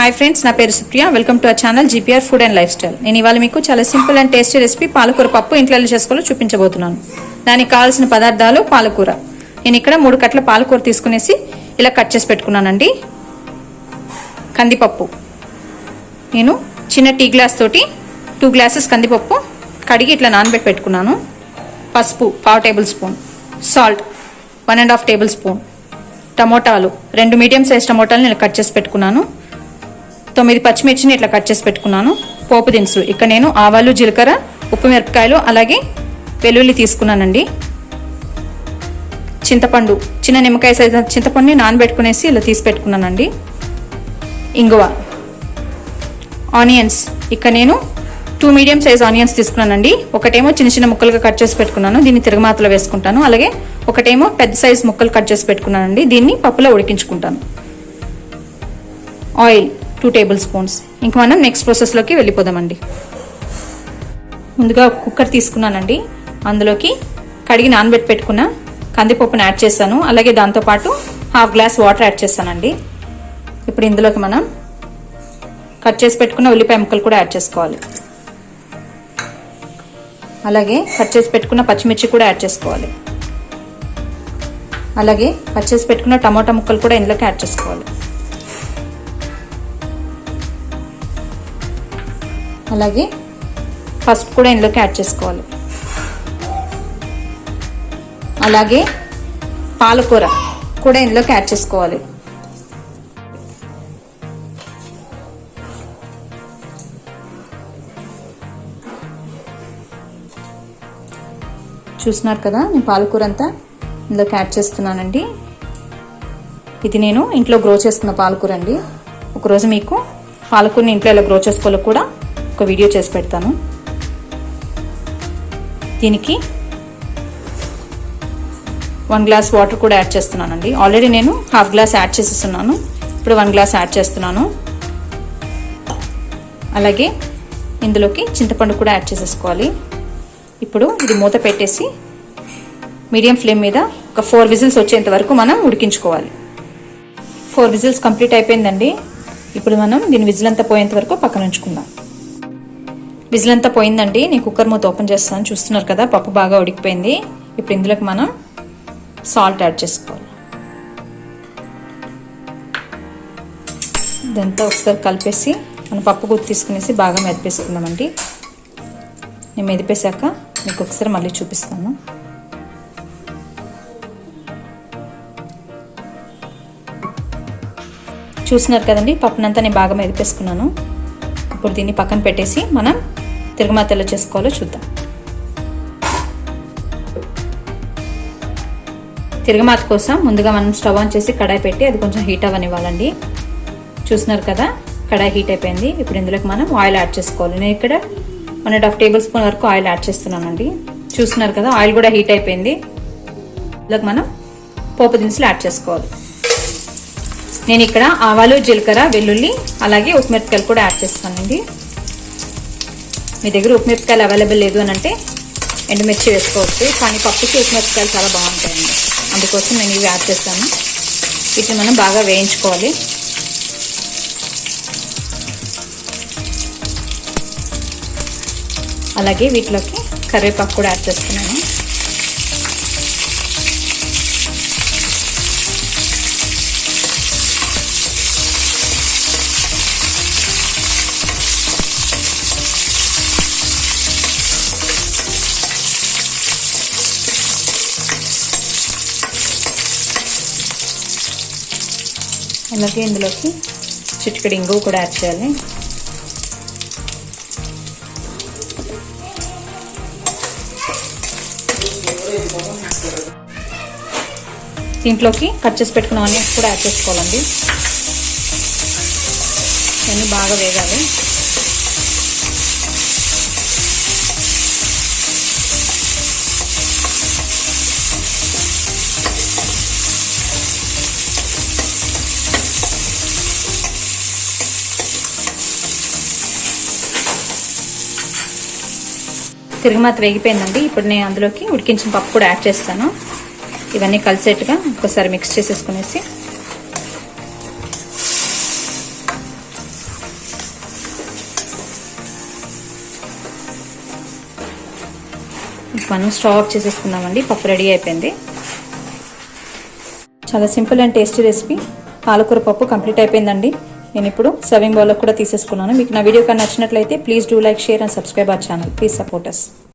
Hi friends, నా పేరు Supriya. Welcome to our channel GPR food and life style. నేను ఇవాళ మీకు చాలా సింపుల్ అండ్ టేస్టీ రెసిపీ పాలకూర పప్పు ఇంట్లో ఎలా చేసుకోవాలో చూపించబోతున్నాను. దానికి కావాల్సిన పదార్థాలు: పాలకూర. నేను ఇక్కడ 3 కట్ల పాలకూర తీసుకునేసి ఇలా కట్ చేసి పెట్టుకున్నానండి. కందిపప్పు, నేను చిన్న టీ గ్లాస్ తోటి 2 గ్లాసెస్ కందిపప్పు కడిగి ఇట్లా నానబెట్టి పెట్టుకున్నాను. పసుపు 1/2 table spoon, salt 1.5 table spoon, టమోటాలు 2 మీడియం సైజ్ టమోటాలను ఇలా కట్ చేసి పెట్టుకున్నాను. 9 పచ్చిమిర్చిని ఇట్లా కట్ చేసి పెట్టుకున్నాను. పోపు దినుసులు, ఇక్కడ నేను ఆవాలు, జీలకర్ర, ఉప్పు మిరపకాయలు అలాగే వెల్లుల్లి తీసుకున్నానండి. చింతపండు, చిన్న నిమ్మకాయ సైజ్ చింతపండుని నానబెట్టుకునేసి ఇలా తీసి పెట్టుకున్నానండి. ఇంగువ, ఆనియన్స్, ఇక్కడ నేను 2 మీడియం సైజ్ ఆనియన్స్ తీసుకున్నానండి. ఒకటేమో చిన్న చిన్న ముక్కలుగా కట్ చేసి పెట్టుకున్నాను, దీన్ని తిరగమాతలో వేసుకుంటాను. అలాగే ఒకటేమో పెద్ద సైజ్ ముక్కలు కట్ చేసి పెట్టుకున్నానండి, దీన్ని పప్పులో ఉడికించుకుంటాను. Oil 2 table spoons. ఇంక మనం నెక్స్ట్ ప్రాసెస్లోకి వెళ్ళిపోదామండి. ముందుగా కుక్కర్ తీసుకున్నానండి. అందులోకి కడిగి నానబెట్టి పెట్టుకున్న కందిపప్పును యాడ్ చేశాను. అలాగే దాంతోపాటు 1/2 గ్లాస్ వాటర్ యాడ్ చేశానండి. ఇప్పుడు ఇందులోకి మనం కట్ చేసి పెట్టుకున్న ఉల్లిపాయ ముక్కలు కూడా యాడ్ చేసుకోవాలి. అలాగే కట్ చేసి పెట్టుకున్న పచ్చిమిర్చి కూడా యాడ్ చేసుకోవాలి. అలాగే కట్ చేసి పెట్టుకున్న టమాటా ముక్కలు కూడా ఇందులోకి యాడ్ చేసుకోవాలి. అలాగే పసుపు కూడా ఇందులోకి యాడ్ చేసుకోవాలి. అలాగే పాలకూర కూడా ఇందులోకి యాడ్ చేసుకోవాలి. చూస్తున్నారు కదా, నేను పాలకూర అంతా ఇందులోకి యాడ్ చేస్తున్నానండి. ఇది నేను ఇంట్లో గ్రో చేసుకున్న పాలకూర అండి. ఒకరోజు మీకు పాలకూరని ఇంట్లో ఎలా గ్రో చేసుకోవాలో కూడా ఒక వీడియో చేసి పెడతాను. దీనికి 1 గ్లాస్ వాటర్ కూడా యాడ్ చేస్తున్నానండి. ఆల్రెడీ నేను 1/2 గ్లాస్ యాడ్ చేసేస్తున్నాను. ఇప్పుడు 1 గ్లాస్ యాడ్ చేస్తున్నాను. అలాగే ఇందులోకి చింతపండు కూడా యాడ్ చేసేసుకోవాలి. ఇప్పుడు ఇది మూత పెట్టేసి మీడియం ఫ్లేమ్ మీద ఒక 4 విజిల్స్ వచ్చేంత వరకు మనం ఉడికించుకోవాలి. 4 విజిల్స్ కంప్లీట్ అయిపోయిందండి. ఇప్పుడు మనం దీని విజిల్ అంతా పోయేంత వరకు పక్కన ఉంచుకుందాం. విజిల్ అంతా పోయిందండి. నేను కుక్కర్ మూత ఓపెన్ చేస్తాను. చూస్తున్నారు కదా, పప్పు బాగా ఉడికిపోయింది. ఇప్పుడు ఇందులోకి మనం సాల్ట్ యాడ్ చేసుకోవాలి. ఇదంతా ఒకసారి కలిపేసి మనం పప్పు గుత్తి తీసుకునేసి బాగా మెదిపేసుకుందామండి. నేను మెదిపేశాక మీకు ఒకసారి మళ్ళీ చూపిస్తాను. చూస్తున్నారు కదండి, పప్పునంతా నేను బాగా మెదిపేసుకున్నాను. ఇప్పుడు దీన్ని పక్కన పెట్టేసి మనం తిరగమాత ఎలా చేసుకోవాలో చూద్దాం. తిరగమాత కోసం ముందుగా మనం స్టవ్ ఆన్ చేసి కడాయి పెట్టి అది కొంచెం హీట్ అవ్వనివ్వాలండి. చూస్తున్నారు కదా, కడాయి హీట్ అయిపోయింది. ఇప్పుడు ఇందులోకి మనం ఆయిల్ యాడ్ చేసుకోవాలి. నేను ఇక్కడ 1.5 టేబుల్ స్పూన్ వరకు ఆయిల్ యాడ్ చేస్తున్నానండి. చూస్తున్నారు కదా, ఆయిల్ కూడా హీట్ అయిపోయింది. ఇందులోకి మనం పోపు దినుసులు యాడ్ చేసుకోవాలి. నేను ఇక్కడ ఆవాలు, జీలకర్ర, వెల్లుల్లి అలాగే ఉప్పు మిరపకాయలు కూడా యాడ్ చేస్తానండి. మీ దగ్గర ఉప్పు మిరపకాయలు అవైలబుల్ లేదు అని అంటే ఎండుమిర్చి వేసుకోవచ్చు, కానీ పప్పుకి ఉప్పు మిరపకాయలు చాలా బాగుంటాయండి. అందుకోసం నేను ఇవి యాడ్ చేస్తాను. వీటిని మనం బాగా వేయించుకోవాలి. అలాగే వీటిలోకి కరివేపాకు కూడా యాడ్ చేస్తున్నాను. అలాగే ఇందులోకి చిటికెడు ఇంగువ కూడా యాడ్ చేయాలి. దీంట్లోకి కట్ చేసి పెట్టుకున్న ఆనియన్స్ కూడా యాడ్ చేసుకోవాలండి. ఇవన్నీ బాగా వేగాలి. తిరగమాత వేగిపోయిందండి. ఇప్పుడు నేను అందులోకి ఉడికించిన పప్పు కూడా యాడ్ చేస్తాను. ఇవన్నీ కలిసేట్టుగా ఒకసారి మిక్స్ చేసేసుకునేసి మనం స్టవ్ ఆఫ్ చేసేసుకుందామండి. పప్పు రెడీ అయిపోయింది. చాలా సింపుల్ అండ్ టేస్టీ రెసిపీ పాలకూర పప్పు కంప్లీట్ అయిపోయిందండి. నేను ఇప్పుడు సర్వింగ్ బౌల్లో కూడా తీసేసుకున్నాను. మీకు నా వీడియో కానీ నచ్చినట్లయితే please do like, share and subscribe our channel. Please support us.